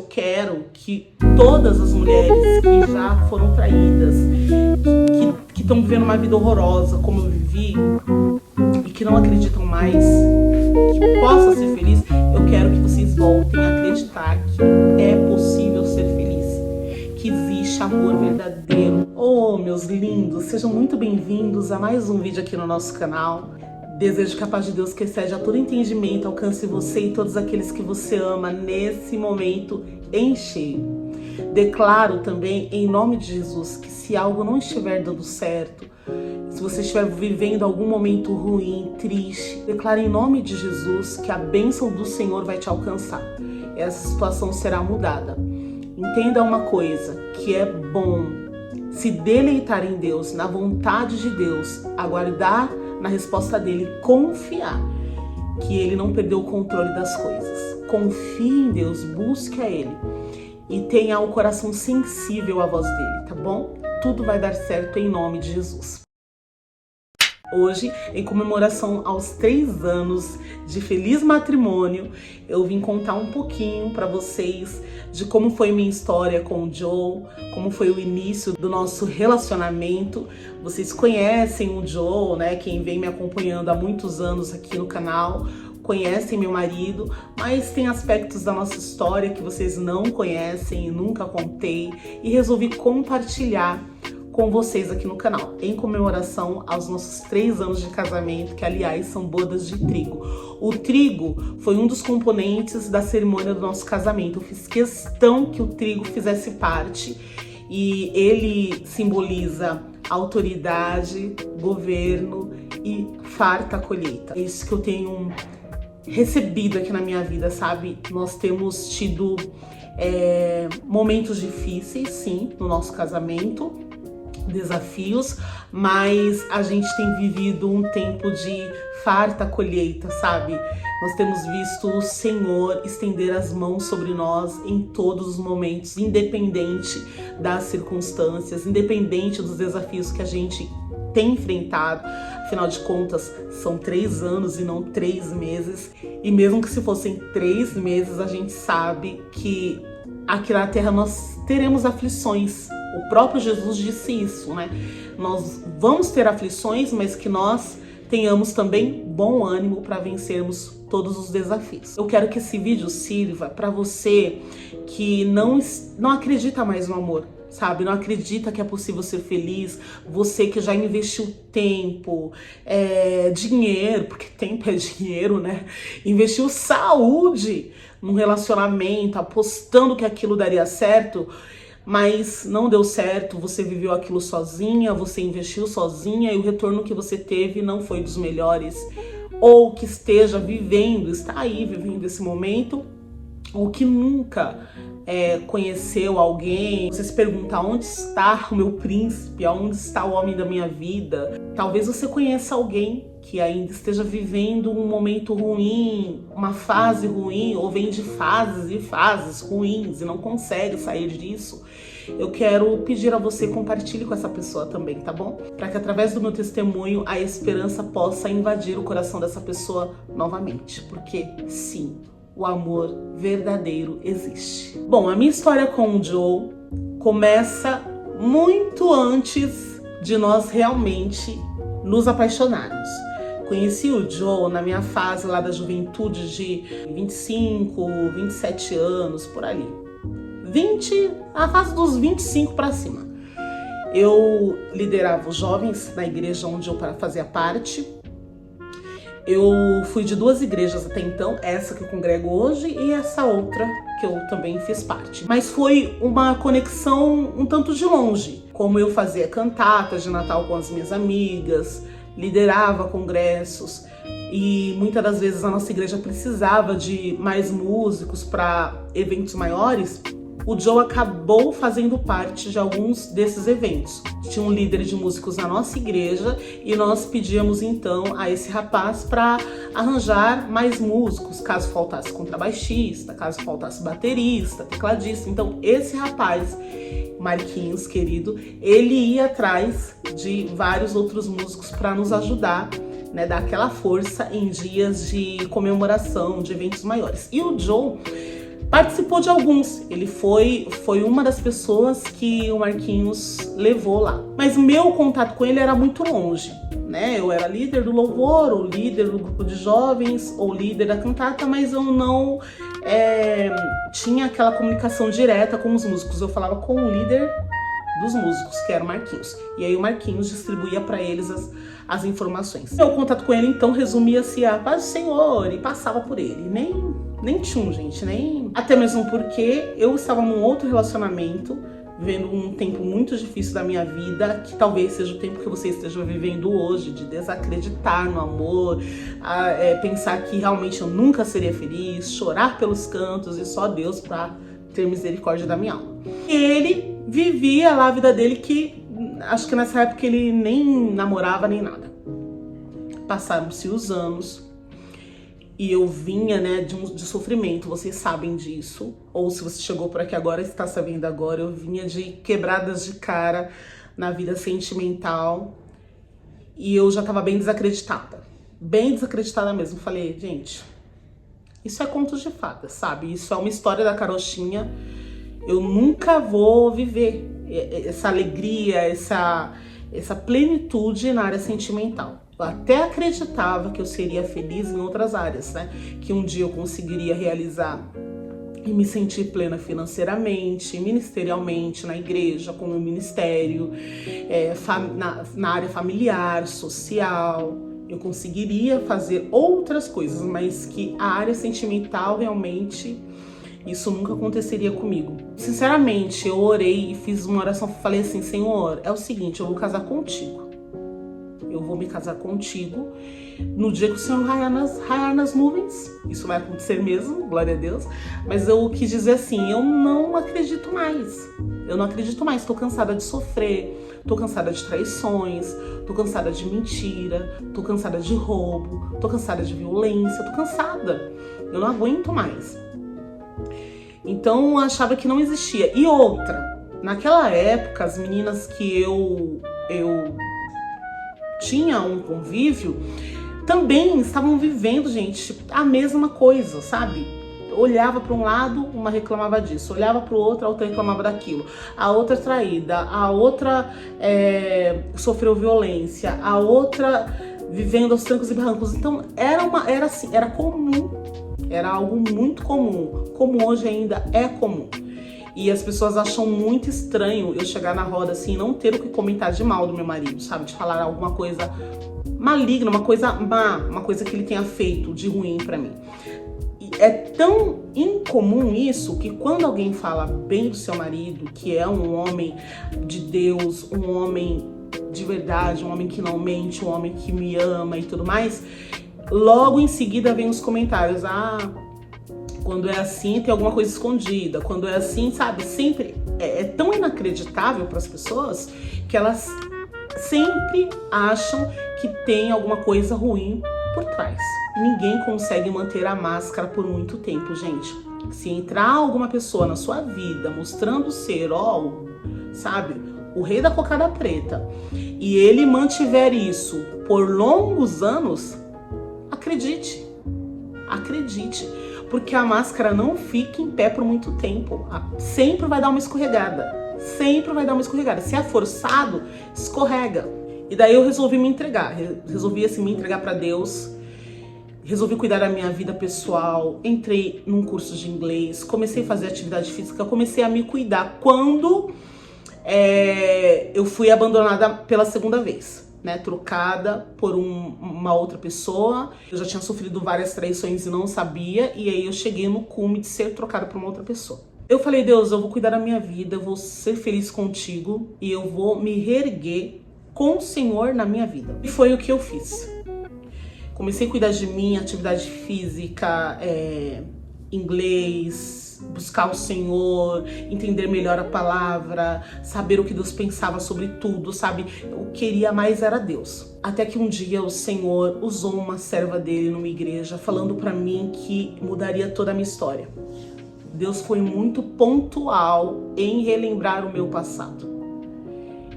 Eu quero que todas as mulheres que já foram traídas, que estão vivendo uma vida horrorosa como eu vivi e que não acreditam mais que possa ser feliz, eu quero que vocês voltem a acreditar que é possível ser feliz, que existe amor verdadeiro. Oh, meus lindos, sejam muito bem-vindos a mais um vídeo aqui no nosso canal. Desejo que a paz de Deus, que excede a todo entendimento, alcance você e todos aqueles que você ama nesse momento em cheio. Declaro também, em nome de Jesus, que se algo não estiver dando certo, se você estiver vivendo algum momento ruim, triste, declaro em nome de Jesus que a bênção do Senhor vai te alcançar. Essa situação será mudada. Entenda uma coisa, que é bom se deleitar em Deus, na vontade de Deus, aguardar na resposta dele, confiar que ele não perdeu o controle das coisas. Confie em Deus, busque a ele e tenha o coração sensível à voz dele, tá bom? Tudo vai dar certo em nome de Jesus. Hoje, em comemoração aos 3 anos de feliz matrimônio, eu vim contar um pouquinho para vocês de como foi minha história com o Joe, como foi o início do nosso relacionamento. Vocês conhecem o Joe, né? Quem vem me acompanhando há muitos anos aqui no canal, conhecem meu marido, mas tem aspectos da nossa história que vocês não conhecem e nunca contei, e resolvi compartilhar com vocês aqui no canal, em comemoração aos nossos 3 anos de casamento, que aliás são bodas de trigo. O trigo foi um dos componentes da cerimônia do nosso casamento. Eu fiz questão que o trigo fizesse parte e ele simboliza autoridade, governo e farta colheita. É isso que eu tenho recebido aqui na minha vida, sabe? Nós temos tido momentos difíceis, sim, no nosso casamento, desafios, mas a gente tem vivido um tempo de farta colheita, sabe? Nós temos visto o Senhor estender as mãos sobre nós em todos os momentos, independente das circunstâncias, independente dos desafios que a gente tem enfrentado. Afinal de contas, são 3 anos e não 3 meses. E mesmo que se fossem 3 meses, a gente sabe que aqui na Terra nós teremos aflições. O próprio Jesus disse isso, né? Nós vamos ter aflições, mas que nós tenhamos também bom ânimo para vencermos todos os desafios. Eu quero que esse vídeo sirva para você que não acredita mais no amor, sabe? Não acredita que é possível ser feliz. Você que já investiu tempo, dinheiro, porque tempo é dinheiro, né? Investiu saúde num relacionamento, apostando que aquilo daria certo, mas não deu certo, você viveu aquilo sozinha, você investiu sozinha e o retorno que você teve não foi dos melhores. Ou que esteja vivendo, está aí vivendo esse momento, ou que nunca conheceu alguém. Você se pergunta, onde está o meu príncipe? Onde está o homem da minha vida? Talvez você conheça alguém que ainda esteja vivendo um momento ruim, uma fase ruim, ou vem de fases e fases ruins e não consegue sair disso. Eu quero pedir a você, compartilhe com essa pessoa também, tá bom? Para que através do meu testemunho a esperança possa invadir o coração dessa pessoa novamente. Porque sim, o amor verdadeiro existe. Bom, a minha história com o Joe começa muito antes de nós realmente nos apaixonarmos. Conheci o Joe na minha fase lá da juventude de 25, 27 anos, por ali. A fase dos 25 para cima. Eu liderava os jovens na igreja onde eu fazia parte. Eu fui de 2 igrejas até então, essa que eu congrego hoje e essa outra que eu também fiz parte. Mas foi uma conexão um tanto de longe, como eu fazia cantatas de Natal com as minhas amigas, liderava congressos e muitas das vezes a nossa igreja precisava de mais músicos para eventos maiores. O Joe acabou fazendo parte de alguns desses eventos. Tinha um líder de músicos na nossa igreja e nós pedíamos então a esse rapaz para arranjar mais músicos, caso faltasse contrabaixista, caso faltasse baterista, tecladista. Então esse rapaz, Marquinhos, querido, ele ia atrás de vários outros músicos para nos ajudar, né, dar aquela força em dias de comemoração, de eventos maiores. E o Joe participou de alguns. Ele foi uma das pessoas que o Marquinhos levou lá. Mas meu contato com ele era muito longe, né? Eu era líder do louvor, ou líder do grupo de jovens, ou líder da cantata, mas eu não tinha aquela comunicação direta com os músicos. Eu falava com o líder dos músicos, que era o Marquinhos. E aí o Marquinhos distribuía para eles as informações. Meu contato com ele, então, resumia-se a paz do Senhor, e passava por ele. Nem tchum, gente, nem... Até mesmo porque eu estava num outro relacionamento, vivendo um tempo muito difícil da minha vida, que talvez seja o tempo que você esteja vivendo hoje, de desacreditar no amor, pensar que realmente eu nunca seria feliz, chorar pelos cantos e só Deus para ter misericórdia da minha alma. E ele vivia lá a vida dele, que acho que nessa época ele nem namorava nem nada. Passaram-se os anos e eu vinha, né, de sofrimento, vocês sabem disso. Ou se você chegou por aqui agora, está sabendo agora, eu vinha de quebradas de cara na vida sentimental e eu já estava bem desacreditada mesmo. Falei, gente, isso é contos de fadas, sabe? Isso é uma história da carochinha. Eu nunca vou viver essa alegria, essa plenitude na área sentimental. Eu até acreditava que eu seria feliz em outras áreas, né? Que um dia eu conseguiria realizar e me sentir plena financeiramente, ministerialmente, na igreja, com o meu ministério, na área familiar, social. Eu conseguiria fazer outras coisas, mas que a área sentimental realmente... isso nunca aconteceria comigo. Sinceramente, eu orei e fiz uma oração, falei assim, Senhor, é o seguinte, eu vou casar contigo. Eu vou me casar contigo no dia que o Senhor raiar nas nuvens. Isso vai acontecer mesmo, glória a Deus. Mas eu quis dizer assim, eu não acredito mais. Eu não acredito mais, tô cansada de sofrer, tô cansada de traições, tô cansada de mentira, tô cansada de roubo, tô cansada de violência, tô cansada. Eu não aguento mais. Então eu achava que não existia. E outra, naquela época, as meninas que eu tinha um convívio também estavam vivendo, gente, a mesma coisa, sabe? Eu olhava para um lado, uma reclamava disso, olhava para o outro, a outra reclamava daquilo, a outra traída, a outra sofreu violência, a outra vivendo aos trancos e barrancos. Então era assim, era comum. Era algo muito comum, como hoje ainda é comum. E as pessoas acham muito estranho eu chegar na roda assim e não ter o que comentar de mal do meu marido, sabe? De falar alguma coisa maligna, uma coisa má, uma coisa que ele tenha feito de ruim pra mim. E é tão incomum isso que quando alguém fala bem do seu marido, que é um homem de Deus, um homem de verdade, um homem que não mente, um homem que me ama e tudo mais... logo em seguida vem os comentários, quando é assim tem alguma coisa escondida, quando é assim, sabe, sempre é tão inacreditável para as pessoas que elas sempre acham que tem alguma coisa ruim por trás. Ninguém consegue manter a máscara por muito tempo, gente. Se entrar alguma pessoa na sua vida mostrando ser, sabe, o rei da cocada preta, e ele mantiver isso por longos anos, acredite, porque a máscara não fica em pé por muito tempo. Sempre vai dar uma escorregada, Se é forçado, escorrega. E daí eu resolvi me entregar, me entregar para Deus. Resolvi cuidar da minha vida pessoal, entrei num curso de inglês, comecei a fazer atividade física, comecei a me cuidar. Quando eu fui abandonada pela segunda vez, né, trocada por uma outra pessoa. Eu já tinha sofrido várias traições e não sabia, e aí eu cheguei no cume de ser trocada por uma outra pessoa. Eu falei, Deus, eu vou cuidar da minha vida, eu vou ser feliz contigo e eu vou me reerguer com o Senhor na minha vida. E foi o que eu fiz. Comecei a cuidar de mim, atividade física, inglês, buscar o Senhor, entender melhor a palavra, saber o que Deus pensava sobre tudo, sabe? Eu queria mais era Deus. Até que um dia o Senhor usou uma serva dele numa igreja falando pra mim que mudaria toda a minha história. Deus foi muito pontual em relembrar o meu passado.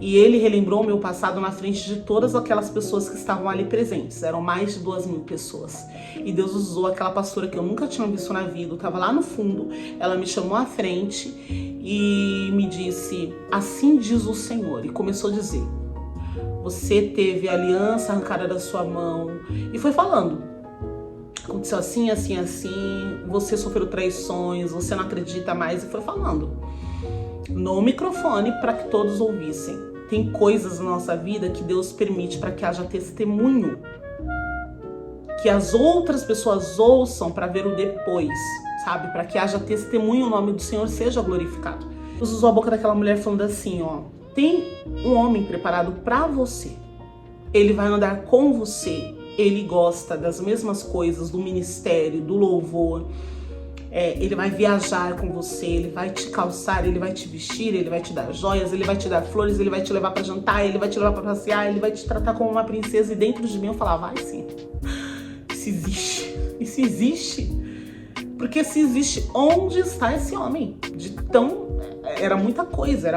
E ele relembrou o meu passado na frente de todas aquelas pessoas que estavam ali presentes. Eram mais de 2.000 pessoas. E Deus usou aquela pastora que eu nunca tinha visto na vida, estava lá no fundo. Ela me chamou à frente e me disse: assim diz o Senhor. E começou a dizer: você teve aliança arrancada da sua mão. E foi falando. Aconteceu assim, assim, assim. Você sofreu traições, você não acredita mais. E foi falando no microfone para que todos ouvissem. Tem coisas na nossa vida que Deus permite para que haja testemunho, que as outras pessoas ouçam para ver o depois, sabe? Para que haja testemunho, o nome do Senhor seja glorificado. Deus usou a boca daquela mulher falando assim, ó: tem um homem preparado para você. Ele vai andar com você. Ele gosta das mesmas coisas, do ministério, do louvor. Ele vai viajar com você, ele vai te calçar, ele vai te vestir, ele vai te dar joias, ele vai te dar flores, ele vai te levar para jantar, ele vai te levar para passear, ele vai te tratar como uma princesa. E dentro de mim eu falava: vai sim, isso existe, isso existe. Porque se existe, onde está esse homem? Era muita coisa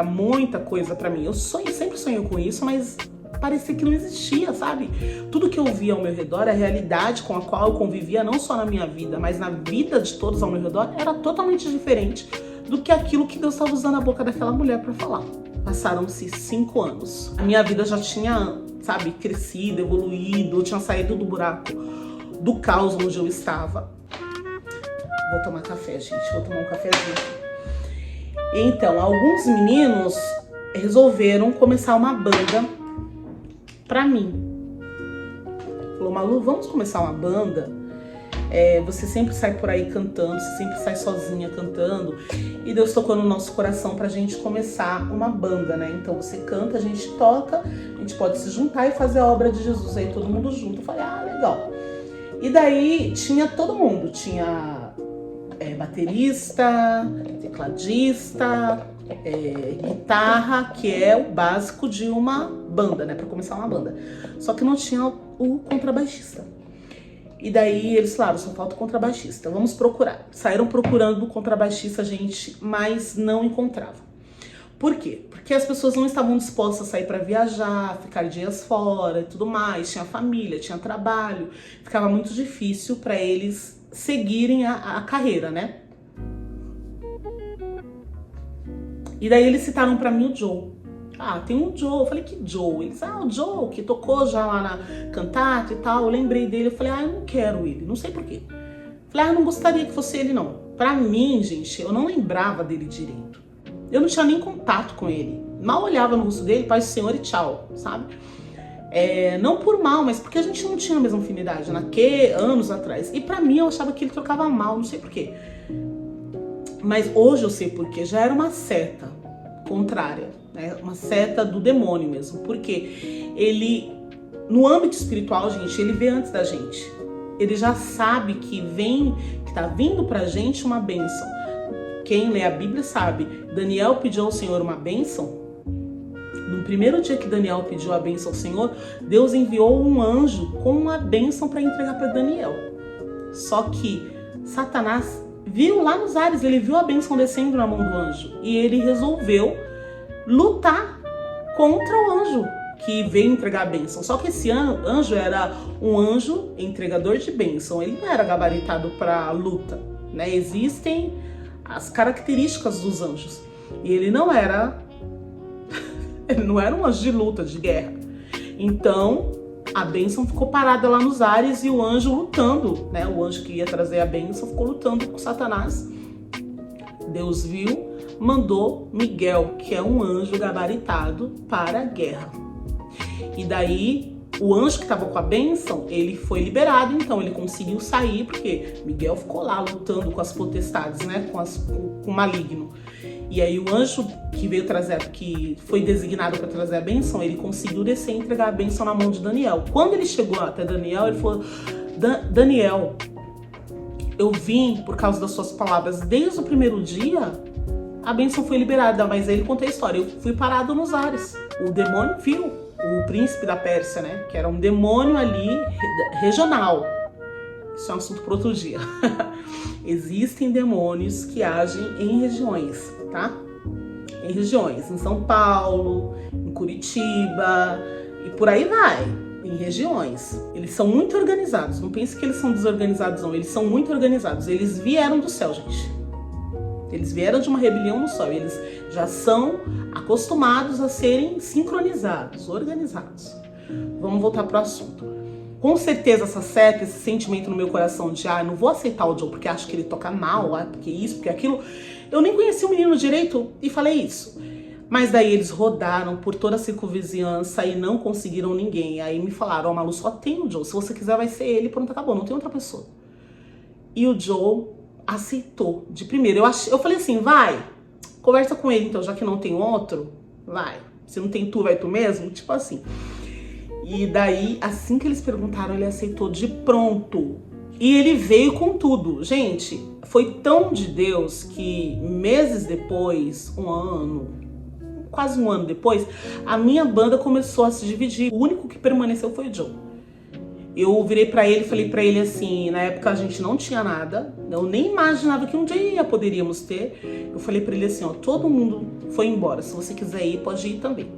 para mim. Eu sempre sonhei com isso, mas parecia que não existia, sabe? Tudo que eu via ao meu redor, a realidade com a qual eu convivia, não só na minha vida, mas na vida de todos ao meu redor, era totalmente diferente do que aquilo que Deus estava usando a boca daquela mulher para falar. Passaram-se 5 anos. A minha vida já tinha, sabe, crescido, evoluído, eu tinha saído do buraco, do caos onde eu estava. Vou tomar café, gente, vou tomar um cafezinho. Então, alguns meninos resolveram começar uma banda pra mim. Falou: Malu, vamos começar uma banda? Você sempre sai por aí cantando, você sempre sai sozinha cantando. E Deus tocou no nosso coração pra gente começar uma banda, né? Então você canta, a gente toca, a gente pode se juntar e fazer a obra de Jesus aí todo mundo junto. Eu falei: legal. E daí tinha todo mundo, tinha baterista, tecladista, guitarra, que é o básico de uma banda, né, para começar uma banda. Só que não tinha o contrabaixista. E daí eles falaram: só falta o contrabaixista, vamos procurar. Saíram procurando o contrabaixista, gente, mas não encontravam. Por quê? Porque as pessoas não estavam dispostas a sair para viajar, ficar dias fora e tudo mais. Tinha família, tinha trabalho. Ficava muito difícil para eles seguirem a carreira, né? E daí eles citaram pra mim o Joe. Tem um Joe. Eu falei: que Joe? Eles: o Joe, que tocou já lá na cantata e tal. Eu lembrei dele. Eu falei: eu não quero ele. Não sei porquê. Eu falei: eu não gostaria que fosse ele, não. Pra mim, gente, eu não lembrava dele direito. Eu não tinha nem contato com ele. Mal olhava no rosto dele, paz do Senhor e tchau, sabe? Não por mal, mas porque a gente não tinha a mesma afinidade anos atrás. E pra mim eu achava que ele tocava mal, não sei porquê. Mas hoje eu sei porquê. Já era uma seta contrária, né? Uma seta do demônio mesmo. Porque ele, no âmbito espiritual, gente, ele vê antes da gente. Ele já sabe que tá vindo pra gente uma bênção. Quem lê a Bíblia sabe. Daniel pediu ao Senhor uma bênção. No primeiro dia que Daniel pediu a bênção ao Senhor, Deus enviou um anjo com uma bênção para entregar para Daniel. Só que Satanás viu lá nos ares, ele viu a bênção descendo na mão do anjo. E ele resolveu lutar contra o anjo que veio entregar a bênção. Só que esse anjo era um anjo entregador de bênção. Ele não era gabaritado para luta, né? Existem as características dos anjos. E ele não era um anjo de luta, de guerra. Então, a bênção ficou parada lá nos ares e o anjo lutando, né? O anjo que ia trazer a bênção ficou lutando com Satanás. Deus viu, mandou Miguel, que é um anjo gabaritado para a guerra. E daí, o anjo que estava com a bênção, ele foi liberado, então ele conseguiu sair, porque Miguel ficou lá lutando com as potestades, né? Com o maligno. E aí o anjo que foi designado para trazer a bênção, ele conseguiu descer e entregar a bênção na mão de Daniel. Quando ele chegou até Daniel, ele falou: Daniel, eu vim por causa das suas palavras. Desde o primeiro dia, a bênção foi liberada. Mas aí ele conta a história: eu fui parado nos ares. O demônio viu, o príncipe da Pérsia, né? Que era um demônio ali regional. Isso é um assunto para outro dia. Existem demônios que agem em regiões, tá? em regiões, em São Paulo, em Curitiba e por aí vai, em regiões. Eles são muito organizados, não pense que eles são desorganizados não, eles são muito organizados, eles vieram do céu, gente. Eles vieram de uma rebelião no céu, eles já são acostumados a serem sincronizados, organizados. Vamos voltar pro assunto. Com certeza essa seta, esse sentimento no meu coração de não vou aceitar o Joe porque acho que ele toca mal, porque isso, porque aquilo. Eu nem conheci o menino direito e falei isso. Mas daí eles rodaram por toda a circunvizinhança e não conseguiram ninguém. Aí me falaram, Malu, só tem o Joe, se você quiser vai ser ele, pronto, acabou, não tem outra pessoa. E o Joe aceitou de primeiro. Eu falei assim, vai, conversa com ele então, já que não tem outro, vai. Se não tem tu, vai tu mesmo, tipo assim. E daí, assim que eles perguntaram, ele aceitou de pronto. E ele veio com tudo. Gente, foi tão de Deus que meses depois, um ano, quase um ano depois, a minha banda começou a se dividir. O único que permaneceu foi o Joe. Eu virei pra ele e falei pra ele assim, na época a gente não tinha nada, eu nem imaginava que um dia poderíamos ter. Eu falei pra ele assim, ó, todo mundo foi embora, se você quiser ir, pode ir também.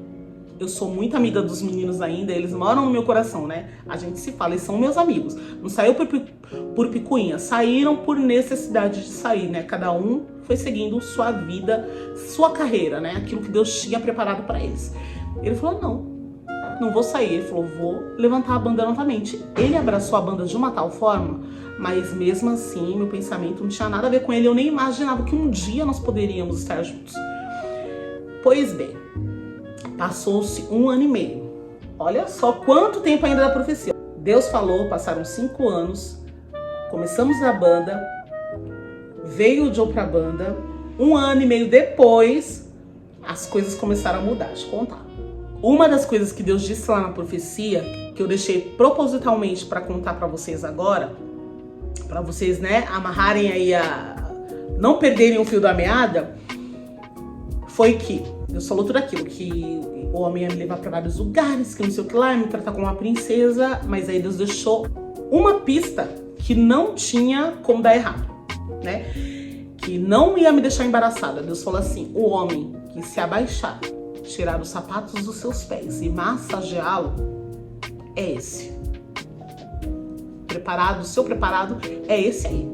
Eu sou muito amiga dos meninos ainda, eles moram no meu coração, né? A gente se fala, eles são meus amigos. Não saiu por picuinha, saíram por necessidade de sair, né? Cada um foi seguindo sua vida, sua carreira, né? Aquilo que Deus tinha preparado pra eles. Ele falou, não vou sair. Ele falou, vou levantar a banda novamente. Ele abraçou a banda de uma tal forma, mas mesmo assim, meu pensamento não tinha nada a ver com ele. Eu nem imaginava que um dia nós poderíamos estar juntos. Pois bem, passou-se 1 ano e meio. Olha só quanto tempo ainda da profecia. Deus falou, passaram 5 anos, começamos a banda, veio o Joe pra banda. 1 ano e meio depois, as coisas começaram a mudar. Deixa eu contar. Uma das coisas que Deus disse lá na profecia, que eu deixei propositalmente para contar para vocês agora, para vocês, né, amarrarem aí não perderem o fio da meada, foi que Deus falou tudo aquilo, que o homem ia me levar para vários lugares, que não sei o que lá, ia me tratar como uma princesa, mas aí Deus deixou uma pista que não tinha como dar errado, né? Que não ia me deixar embaraçada. Deus falou assim, o homem que se abaixar, tirar os sapatos dos seus pés e massageá-lo, é esse. Preparado, o seu preparado é esse aí.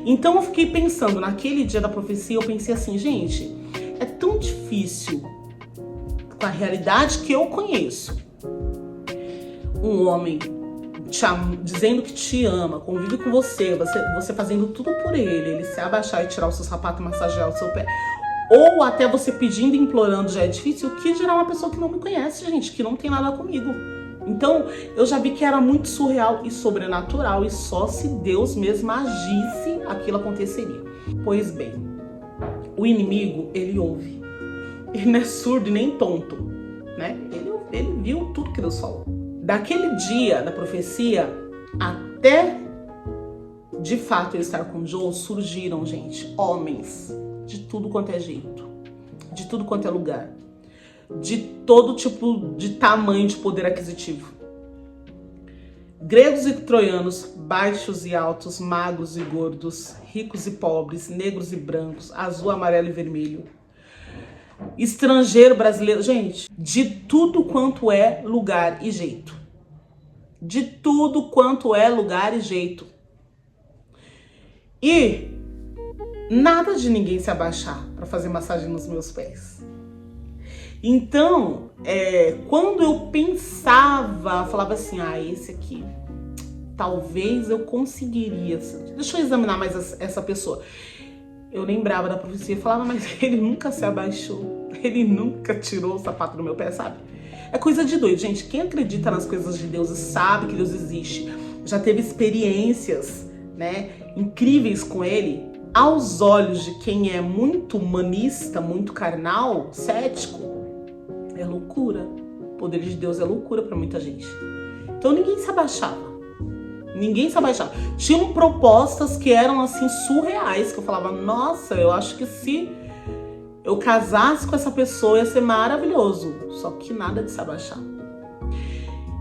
Então eu fiquei pensando, naquele dia da profecia, eu pensei assim, gente, é tão difícil, com a realidade que eu conheço, um homem dizendo que te ama, convive com você fazendo tudo por ele se abaixar e tirar o seu sapato e massagear o seu pé, ou até você pedindo e implorando já é difícil, o que dirá uma pessoa que não me conhece, gente, que não tem nada comigo. Então, eu já vi que era muito surreal e sobrenatural, e só se Deus mesmo agisse, aquilo aconteceria. Pois bem, o inimigo, ele ouve. Ele não é surdo e nem tonto, né? Ele viu tudo que Deus falou. Daquele dia da profecia até, de fato, ele estar com Joe, surgiram, gente, homens de tudo quanto é jeito, de tudo quanto é lugar, de todo tipo de tamanho de poder aquisitivo. Gregos e troianos, baixos e altos, magros e gordos, ricos e pobres, negros e brancos, azul, amarelo e vermelho, estrangeiro, brasileiro, gente, de tudo quanto é lugar e jeito. De tudo quanto é lugar e jeito. E nada de ninguém se abaixar para fazer massagem nos meus pés. Então, quando eu pensava, falava assim, esse aqui, talvez eu conseguiria. Deixa eu examinar mais essa pessoa. Eu lembrava da profecia e falava, mas ele nunca se abaixou, ele nunca tirou o sapato do meu pé, sabe? É coisa de doido, gente. Quem acredita nas coisas de Deus e sabe que Deus existe, já teve experiências, né, incríveis com ele, aos olhos de quem é muito humanista, muito carnal, cético, é loucura. O poder de Deus é loucura para muita gente. Então ninguém se abaixava. Ninguém se abaixava. Tinham propostas que eram assim surreais, que eu falava, nossa, eu acho que se eu casasse com essa pessoa ia ser maravilhoso. Só que nada de se abaixar.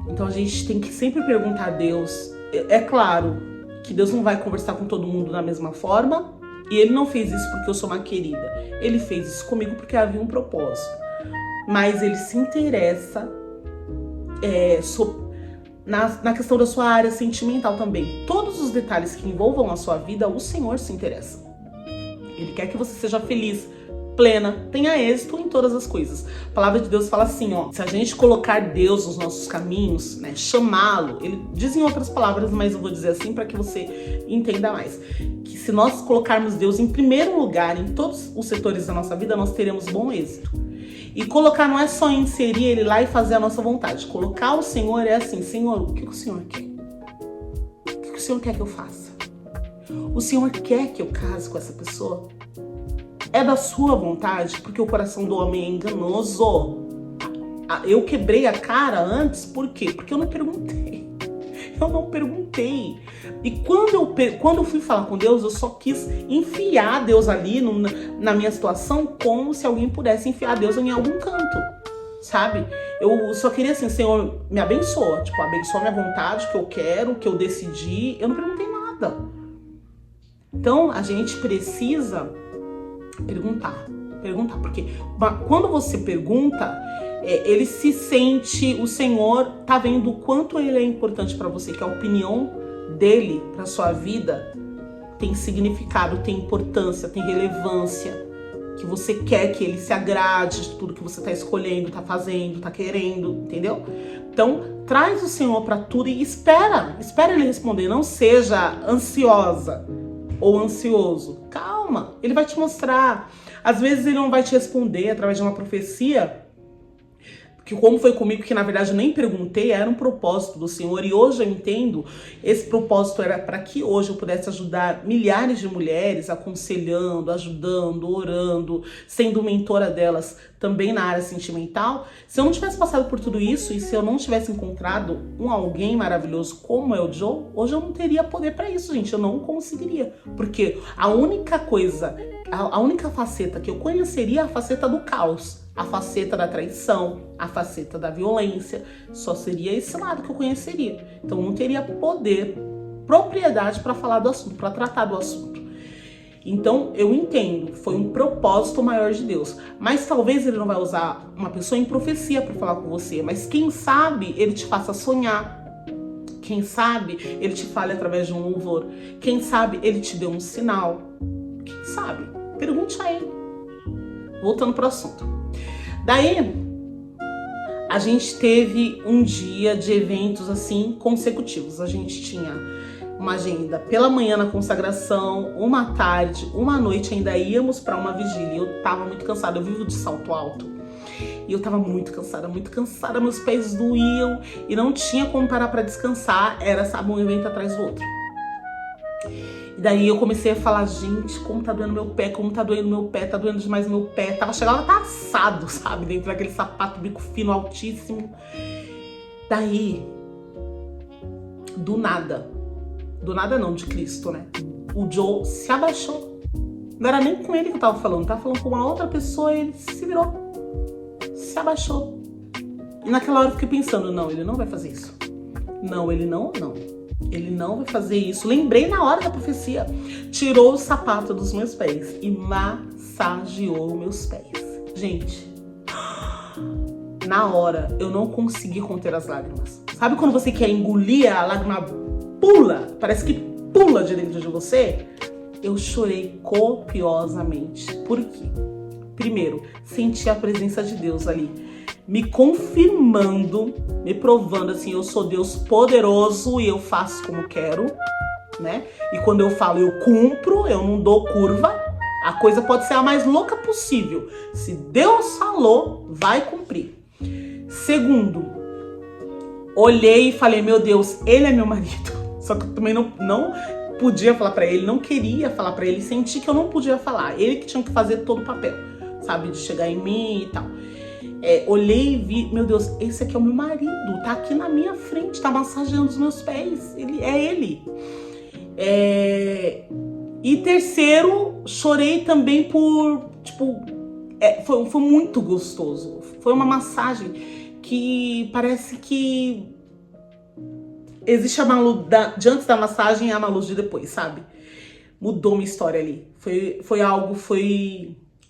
Então a gente tem que sempre perguntar a Deus. É claro que Deus não vai conversar com todo mundo da mesma forma, E ele não fez isso porque eu sou uma querida. Ele fez isso comigo porque havia um propósito. Mas ele se interessa na questão da sua área sentimental também. Todos os detalhes que envolvam a sua vida, o Senhor se interessa. Ele quer que você seja feliz, plena, tenha êxito em todas as coisas. A palavra de Deus fala assim, ó, se a gente colocar Deus nos nossos caminhos, né, chamá-lo, ele diz em outras palavras, mas eu vou dizer assim para que você entenda mais, que se nós colocarmos Deus em primeiro lugar em todos os setores da nossa vida, nós teremos bom êxito. E colocar não é só inserir ele lá e fazer a nossa vontade. Colocar o Senhor é assim, Senhor, o que o Senhor quer? O que o Senhor quer que eu faça? O Senhor quer que eu case com essa pessoa? É da sua vontade, porque o coração do homem é enganoso. Eu quebrei a cara antes, por quê? Porque eu não perguntei. Eu não perguntei. E quando eu fui falar com Deus, eu só quis enfiar Deus ali na minha situação, como se alguém pudesse enfiar Deus em algum canto, sabe? Eu só queria assim, Senhor, me abençoa. Tipo, abençoa minha vontade, o que eu quero, o que eu decidi. Eu não perguntei nada. Então, a gente precisa perguntar, porque quando você pergunta, ele se sente, o Senhor tá vendo o quanto ele é importante para você, que a opinião dele para sua vida tem significado, tem importância, tem relevância, que você quer que ele se agrade de tudo que você tá escolhendo, tá fazendo, tá querendo, entendeu? Então, traz o Senhor para tudo e espera ele responder, não seja ansiosa ou ansioso. Calma, ele vai te mostrar. Às vezes ele não vai te responder através de uma profecia, que como foi comigo, que na verdade eu nem perguntei, era um propósito do Senhor. E hoje eu entendo, esse propósito era para que hoje eu pudesse ajudar milhares de mulheres, aconselhando, ajudando, orando, sendo mentora delas também na área sentimental. Se eu não tivesse passado por tudo isso e se eu não tivesse encontrado alguém maravilhoso como é o Joe, hoje eu não teria poder para isso, gente. Eu não conseguiria. Porque a única coisa, a única faceta que eu conheceria é a faceta do caos. A faceta da traição, a faceta da violência, só seria esse lado que eu conheceria. Então não teria poder, propriedade para falar do assunto, para tratar do assunto. Então eu entendo, foi um propósito maior de Deus. Mas talvez ele não vai usar uma pessoa em profecia para falar com você, mas quem sabe ele te faça sonhar. Quem sabe ele te fale através de um louvor. Quem sabe ele te dê um sinal. Quem sabe? Pergunte a ele. Voltando para o assunto. Daí, a gente teve um dia de eventos assim consecutivos. A gente tinha uma agenda pela manhã na consagração, uma tarde, uma noite ainda íamos para uma vigília. Eu tava muito cansada, eu vivo de salto alto. E eu tava muito cansada, meus pés doíam e não tinha como parar para descansar. Era, sabe, um evento atrás do outro. E daí eu comecei a falar, gente, como tá doendo meu pé, tá doendo demais meu pé. Chegava, tá assado, sabe, dentro daquele sapato bico fino, altíssimo. Daí, do nada não, de Cristo, né? O Joe se abaixou. Não era nem com ele que eu tava falando com uma outra pessoa, ele se virou. Se abaixou. E naquela hora eu fiquei pensando, não, ele não vai fazer isso. Não, ele não vai fazer isso. Lembrei na hora da profecia. Tirou o sapato dos meus pés e massageou meus pés. Gente, na hora eu não consegui conter as lágrimas. Sabe quando você quer engolir, a lágrima pula? Parece que pula de dentro de você. Eu chorei copiosamente. Por quê? Primeiro, senti a presença de Deus ali, me confirmando, me provando assim, eu sou Deus poderoso e eu faço como quero, né? E quando eu falo, eu cumpro, eu não dou curva. A coisa pode ser a mais louca possível. Se Deus falou, vai cumprir. Segundo, olhei e falei, meu Deus, ele é meu marido. Só que eu também não podia falar pra ele, não queria falar pra ele, senti que eu não podia falar. Ele que tinha que fazer todo o papel, sabe? De chegar em mim e tal. Olhei e vi, meu Deus, esse aqui é o meu marido, tá aqui na minha frente, tá massageando os meus pés, ele. E terceiro, chorei também por, foi muito gostoso. Foi uma massagem que parece que existe a Malu de antes da massagem e a Malu de depois, sabe? Mudou minha história ali.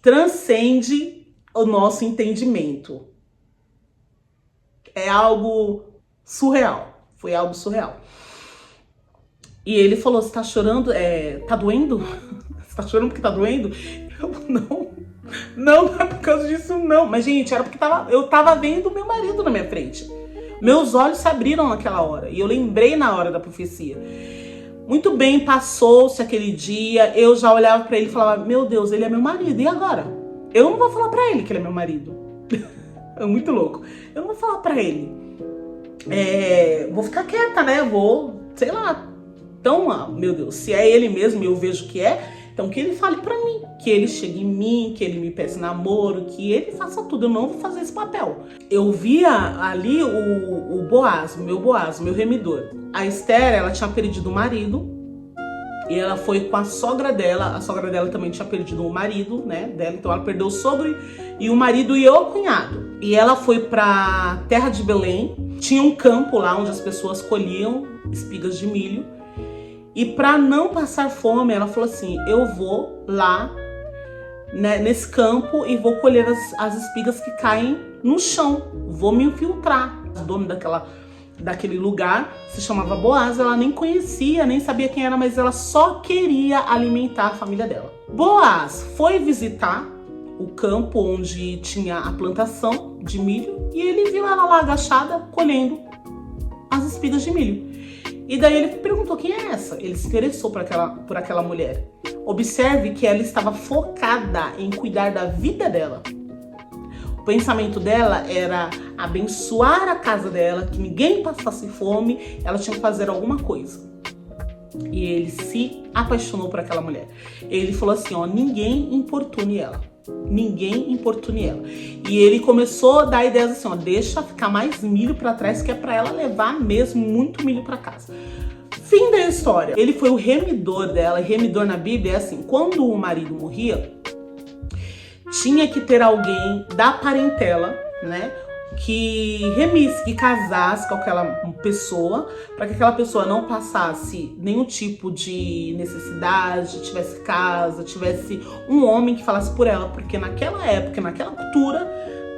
Transcende o nosso entendimento. É algo surreal. Foi algo surreal. E ele falou, você tá chorando? Tá doendo? Você tá chorando porque tá doendo? Eu, não é por causa disso, não. Mas, gente, era porque eu tava vendo meu marido na minha frente. Meus olhos se abriram naquela hora. E eu lembrei na hora da profecia. Muito bem, passou-se aquele dia. Eu já olhava pra ele e falava, meu Deus, ele é meu marido. E agora? Eu não vou falar pra ele que ele é meu marido. É muito louco. Eu não vou falar pra ele. Vou ficar quieta, né? Vou, sei lá. Então, meu Deus, se é ele mesmo e eu vejo que é, então que ele fale pra mim, que ele chegue em mim, que ele me peça namoro, que ele faça tudo, eu não vou fazer esse papel. Eu via ali o Boaz, o meu remidor. A Esther, ela tinha perdido o marido, e ela foi com a sogra dela também tinha perdido o marido, né, dela, então ela perdeu o sogro e o marido e o cunhado. E ela foi pra terra de Belém, tinha um campo lá onde as pessoas colhiam espigas de milho. E para não passar fome, ela falou assim, eu vou lá, né, nesse campo e vou colher as espigas que caem no chão. Vou me infiltrar. O dono daquele lugar se chamava Boaz, ela nem conhecia, nem sabia quem era, mas ela só queria alimentar a família dela. Boaz foi visitar o campo onde tinha a plantação de milho e ele viu ela lá agachada colhendo as espigas de milho. E daí ele perguntou, quem é essa? Ele se interessou por aquela mulher. Observe que ela estava focada em cuidar da vida dela. O pensamento dela era abençoar a casa dela, que ninguém passasse fome, ela tinha que fazer alguma coisa. E ele se apaixonou por aquela mulher. Ele falou assim, ninguém importune ela. Ninguém importune ela. E ele começou a dar ideias assim, deixa ficar mais milho pra trás, que é pra ela levar mesmo muito milho pra casa. Fim da história. Ele foi o remidor dela. E remidor na Bíblia é assim, quando o marido morria, tinha que ter alguém da parentela, né, que remisse, que casasse com aquela pessoa, para que aquela pessoa não passasse nenhum tipo de necessidade, tivesse casa, tivesse um homem que falasse por ela, porque naquela época, naquela cultura,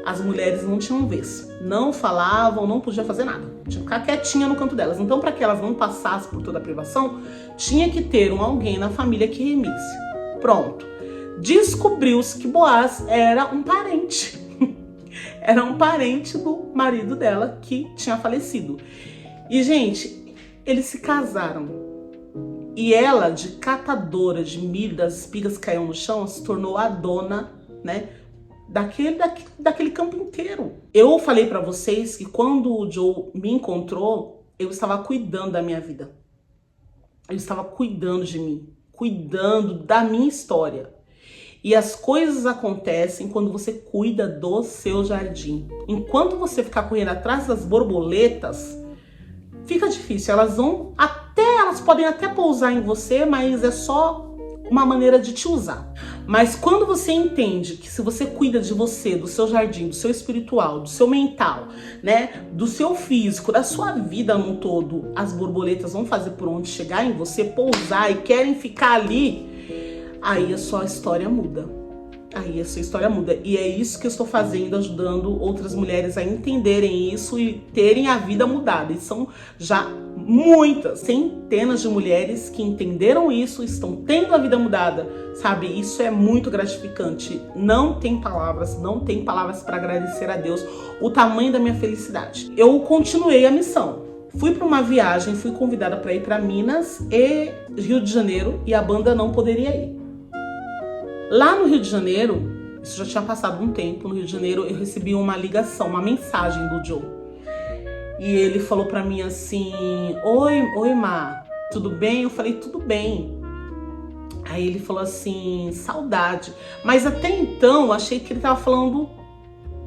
as mulheres não tinham vez, não falavam, não podiam fazer nada, tinha que ficar quietinha no canto delas. Então, para que elas não passassem por toda a privação, tinha que ter alguém na família que remisse. Pronto. Descobriu-se que Boaz era um parente. Era um parente do marido dela que tinha falecido. E, gente, eles se casaram. E ela, de catadora de milho, das espigas que caíam no chão, se tornou a dona, né, daquele campo inteiro. Eu falei pra vocês que quando o Joe me encontrou, eu estava cuidando da minha vida. Eu estava cuidando de mim, cuidando da minha história. E as coisas acontecem quando você cuida do seu jardim. Enquanto você ficar correndo atrás das borboletas, fica difícil. Elas podem até pousar em você, mas é só uma maneira de te usar. Mas quando você entende que se você cuida de você, do seu jardim, do seu espiritual, do seu mental, né, do seu físico, da sua vida num todo, as borboletas vão fazer por onde chegar em você, pousar e querem ficar ali, aí a sua história muda. Aí a sua história muda. E é isso que eu estou fazendo, ajudando outras mulheres a entenderem isso e terem a vida mudada. E são já muitas, centenas de mulheres que entenderam isso, estão tendo a vida mudada, sabe? Isso é muito gratificante. Não tem palavras para agradecer a Deus o tamanho da minha felicidade. Eu continuei a missão. Fui para uma viagem, fui convidada para ir para Minas e Rio de Janeiro e a banda não poderia ir. Lá no Rio de Janeiro, isso já tinha passado um tempo, no Rio de Janeiro eu recebi uma ligação, uma mensagem do Joe. E ele falou pra mim assim, Oi, Má, tudo bem? Eu falei, tudo bem. Aí ele falou assim, saudade. Mas até então eu achei que ele tava falando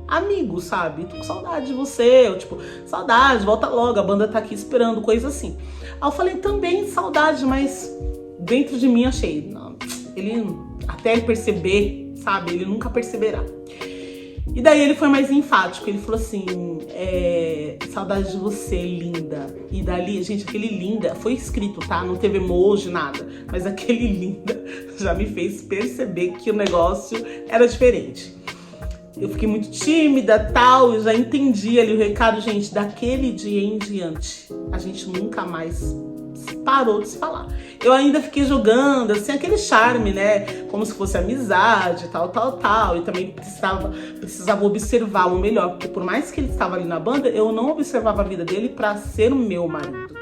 amigo, sabe? Tô com saudade de você. Eu, tipo, saudade, volta logo, a banda tá aqui esperando, coisa assim. Aí eu falei, também saudade, mas dentro de mim achei, não, até ele perceber, sabe? Ele nunca perceberá. E daí ele foi mais enfático, ele falou assim, saudade de você, linda. E dali, gente, aquele linda, foi escrito, tá? Não teve emoji, nada. Mas aquele linda já me fez perceber que o negócio era diferente. Eu fiquei muito tímida, tal, eu já entendi ali o recado, gente. Daquele dia em diante, a gente nunca mais parou de se falar. Eu ainda fiquei jogando, assim, aquele charme, né? Como se fosse amizade, tal. E também precisava observá-lo melhor. Porque por mais que ele estava ali na banda, eu não observava a vida dele pra ser o meu marido,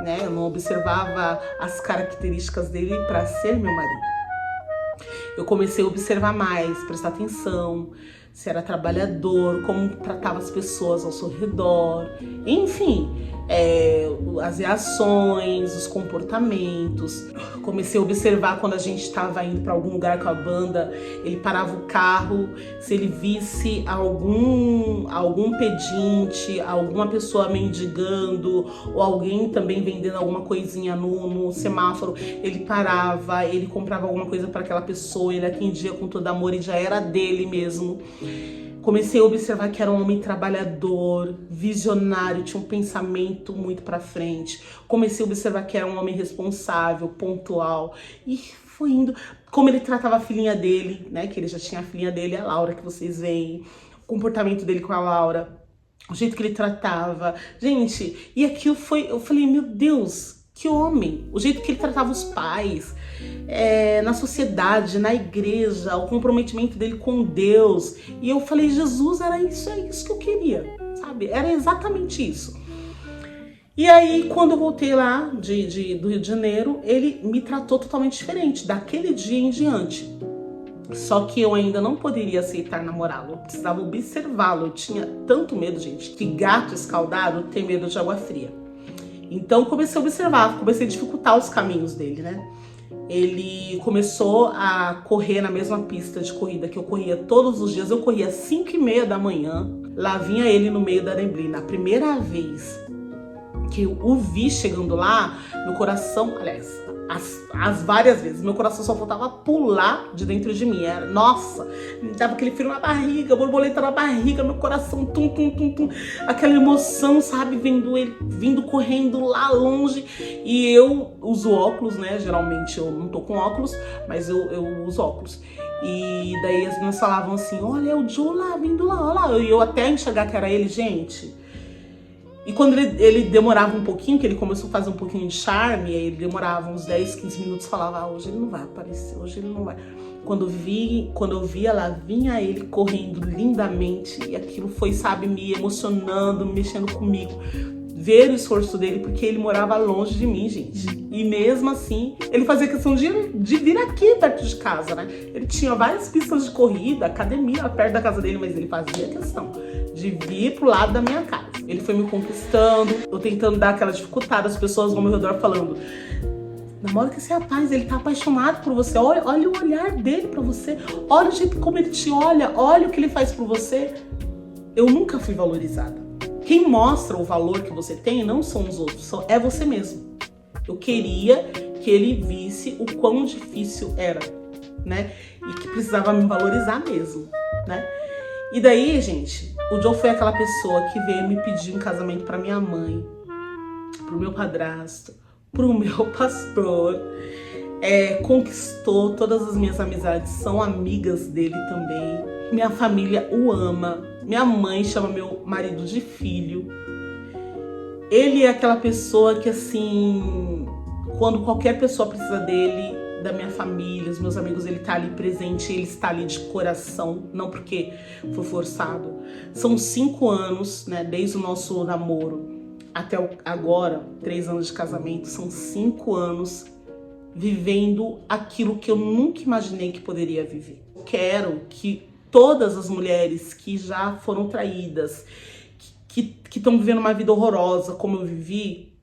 né? Eu não observava as características dele pra ser meu marido. Eu comecei a observar mais, prestar atenção, se era trabalhador, como tratava as pessoas ao seu redor, enfim, as reações, os comportamentos. Comecei a observar quando a gente estava indo para algum lugar com a banda, ele parava o carro, se ele visse algum pedinte, alguma pessoa mendigando, ou alguém também vendendo alguma coisinha no semáforo, ele parava, ele comprava alguma coisa para aquela pessoa, ele atendia com todo amor e já era dele mesmo. Comecei a observar que era um homem trabalhador, visionário, tinha um pensamento muito pra frente. Comecei a observar que era um homem responsável, pontual. E foi indo. Como ele tratava a filhinha dele, né? Que ele já tinha a filhinha dele, a Laura, que vocês veem. O comportamento dele com a Laura. O jeito que ele tratava. Gente, e aquilo foi... Eu falei, meu Deus, que homem. O jeito que ele tratava os pais. Na sociedade, na igreja, o comprometimento dele com Deus. E eu falei, Jesus, é isso que eu queria, sabe? Era exatamente isso. E aí, quando eu voltei lá do Rio de Janeiro, ele me tratou totalmente diferente, daquele dia em diante. Só que eu ainda não poderia aceitar namorá-lo, eu precisava observá-lo. Eu tinha tanto medo, gente, que gato escaldado tem medo de água fria. Então comecei a observar, comecei a dificultar os caminhos dele, né? Ele começou a correr na mesma pista de corrida que eu corria todos os dias. Eu corria às 5h30 da manhã. Lá vinha ele no meio da neblina. A primeira vez que eu o vi chegando lá, meu coração, aliás, as várias vezes, meu coração só faltava pular de dentro de mim. Nossa, me dava aquele frio na barriga, borboleta na barriga, meu coração tum. Aquela emoção, sabe, vendo ele vindo correndo lá longe. E eu uso óculos, né? Geralmente eu não tô com óculos, mas eu uso óculos. E daí as meninas falavam assim, olha, é o Joe lá, vindo lá, olha lá. E eu até enxergar que era ele, gente. E quando ele demorava um pouquinho, que ele começou a fazer um pouquinho de charme, aí ele demorava uns 10, 15 minutos, falava, hoje ele não vai aparecer, hoje ele não vai. Quando eu via lá, vinha ele correndo lindamente, e aquilo foi, sabe, me emocionando, mexendo comigo. Ver o esforço dele, porque ele morava longe de mim, gente. E mesmo assim, ele fazia questão de vir aqui perto de casa, né? Ele tinha várias pistas de corrida, academia perto da casa dele, mas ele fazia questão de vir pro lado da minha casa. Ele foi me conquistando, eu tentando dar aquela dificultada, as pessoas ao meu redor falando, namora com esse rapaz, ele tá apaixonado por você, olha o olhar dele pra você, olha o jeito como ele te olha o que ele faz por você. Eu nunca fui valorizada. Quem mostra o valor que você tem não são os outros, é você mesmo. Eu queria que ele visse o quão difícil era, né? E que precisava me valorizar mesmo, né? E daí, gente, o Joe foi aquela pessoa que veio me pedir um casamento pra minha mãe, pro meu padrasto, pro meu pastor. Conquistou todas as minhas amizades, são amigas dele também. Minha família o ama. Minha mãe chama meu marido de filho. Ele é aquela pessoa que, assim, quando qualquer pessoa precisa dele, da minha família, os meus amigos, ele tá ali presente, ele está ali de coração, não porque foi forçado. São 5 anos, né, desde o nosso namoro até agora, 3 anos de casamento, são 5 anos vivendo aquilo que eu nunca imaginei que poderia viver. Eu quero que todas as mulheres que já foram traídas, que estão vivendo uma vida horrorosa como eu vivi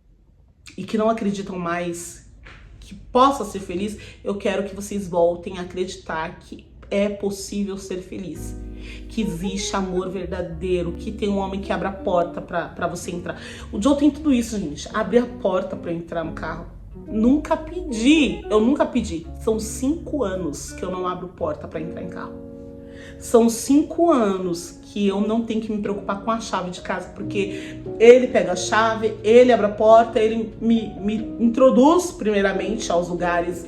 e que não acreditam mais que possa ser feliz, eu quero que vocês voltem a acreditar que é possível ser feliz, que existe amor verdadeiro, que tem um homem que abre a porta pra você entrar. O Joe tem tudo isso, gente, abrir a porta pra eu entrar no carro. Eu nunca pedi. São 5 anos que eu não abro porta pra entrar em carro. São 5 anos que eu não tenho que me preocupar com a chave de casa, porque ele pega a chave, ele abre a porta, ele me introduz primeiramente aos lugares.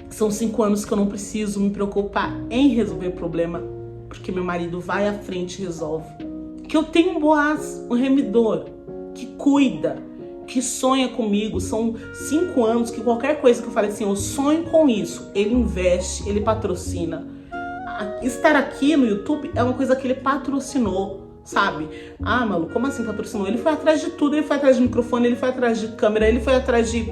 São 5 anos que eu não preciso me preocupar em resolver problema, porque meu marido vai à frente e resolve. Que eu tenho um Boaz, um remidor, que cuida, que sonha comigo. São 5 anos que qualquer coisa que eu fale assim, eu sonho com isso, ele investe, ele patrocina. Estar aqui no YouTube é uma coisa que ele patrocinou, sabe? Ah, Malu, como assim patrocinou? Ele foi atrás de tudo, ele foi atrás de microfone, ele foi atrás de câmera, ele foi atrás de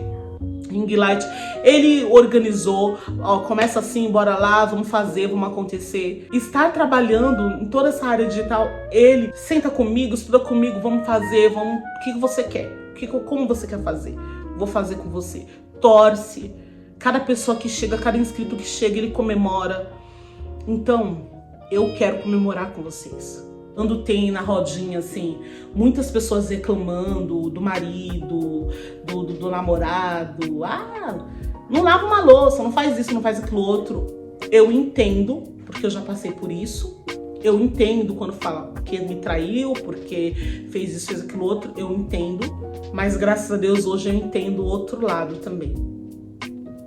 ring light, ele organizou, ó, começa assim, bora lá, vamos fazer, vamos acontecer. Estar trabalhando em toda essa área digital, ele senta comigo, estuda comigo, vamos fazer, vamos, o que você quer? Como você quer fazer? Vou fazer com você. Torce, cada pessoa que chega, cada inscrito que chega, ele comemora. Então, eu quero comemorar com vocês. Quando tem na rodinha, assim, muitas pessoas reclamando do marido, do namorado. Ah, não lava uma louça, não faz isso, não faz aquilo outro. Eu entendo, porque eu já passei por isso. Eu entendo quando fala porque me traiu, porque fez isso, fez aquilo outro. Eu entendo, mas graças a Deus hoje eu entendo o outro lado também.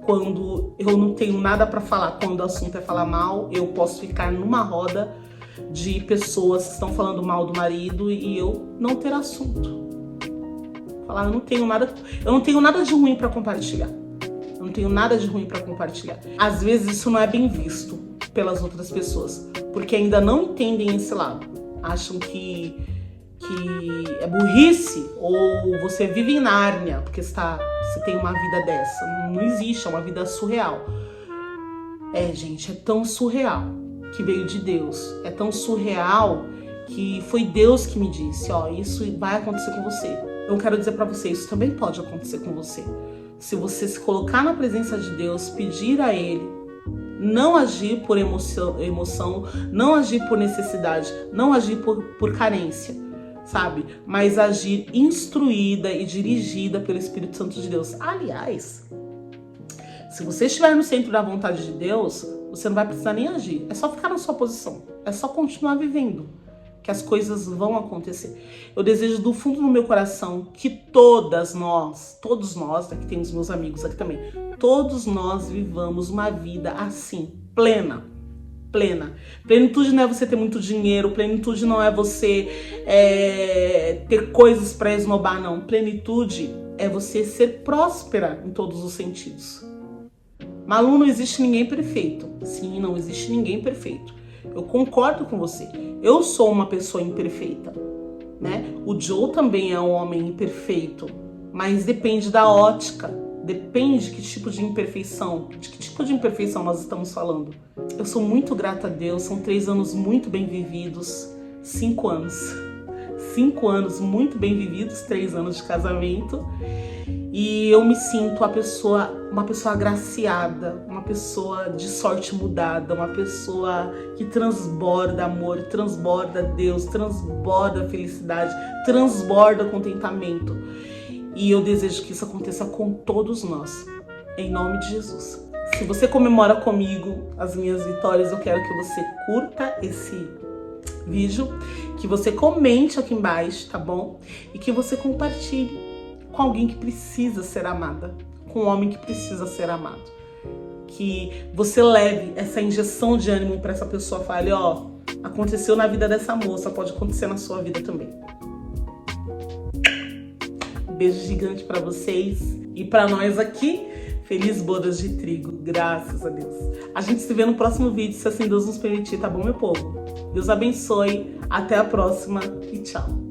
Quando eu não tenho nada pra falar, quando o assunto é falar mal, eu posso ficar numa roda de pessoas que estão falando mal do marido e eu não ter assunto. Falar, eu não tenho nada de ruim pra compartilhar. Eu não tenho nada de ruim pra compartilhar. Às vezes isso não é bem visto pelas outras pessoas, porque ainda não entendem esse lado. Acham que é burrice, ou você vive em Nárnia, porque você tem uma vida dessa. Não existe, é uma vida surreal. Gente, é tão surreal que veio de Deus. É tão surreal que foi Deus que me disse, ó, isso vai acontecer com você. Eu quero dizer pra você, isso também pode acontecer com você. Se você se colocar na presença de Deus, pedir a Ele, não agir por emoção, não agir por necessidade, não agir por carência, sabe? Mas agir instruída e dirigida pelo Espírito Santo de Deus. Aliás, se você estiver no centro da vontade de Deus, você não vai precisar nem agir. É só ficar na sua posição. É só continuar vivendo, que as coisas vão acontecer. Eu desejo do fundo do meu coração que todos nós, aqui tem os meus amigos aqui também, todos nós vivamos uma vida assim, plena. Plenitude não é você ter muito dinheiro, plenitude não é você ter coisas para esnobar, não. Plenitude é você ser próspera em todos os sentidos. Malu, não existe ninguém perfeito. Sim, não existe ninguém perfeito. Eu concordo com você. Eu sou uma pessoa imperfeita, né? O Joe também é um homem imperfeito, mas depende da ótica. Depende de que tipo de imperfeição, nós estamos falando. Eu sou muito grata a Deus, são 3 anos muito bem vividos, 5 anos. 5 anos muito bem vividos, 3 anos de casamento. E eu me sinto uma pessoa agraciada, uma pessoa de sorte mudada, uma pessoa que transborda amor, transborda Deus, transborda felicidade, transborda contentamento. E eu desejo que isso aconteça com todos nós, em nome de Jesus. Se você comemora comigo as minhas vitórias, eu quero que você curta esse vídeo, que você comente aqui embaixo, tá bom? E que você compartilhe com alguém que precisa ser amada, com um homem que precisa ser amado. Que você leve essa injeção de ânimo para essa pessoa, fale, ó, aconteceu na vida dessa moça, pode acontecer na sua vida também. Beijo gigante pra vocês e pra nós aqui. Feliz bodas de trigo, graças a Deus. A gente se vê no próximo vídeo, se assim Deus nos permitir, tá bom, meu povo? Deus abençoe, até a próxima e tchau.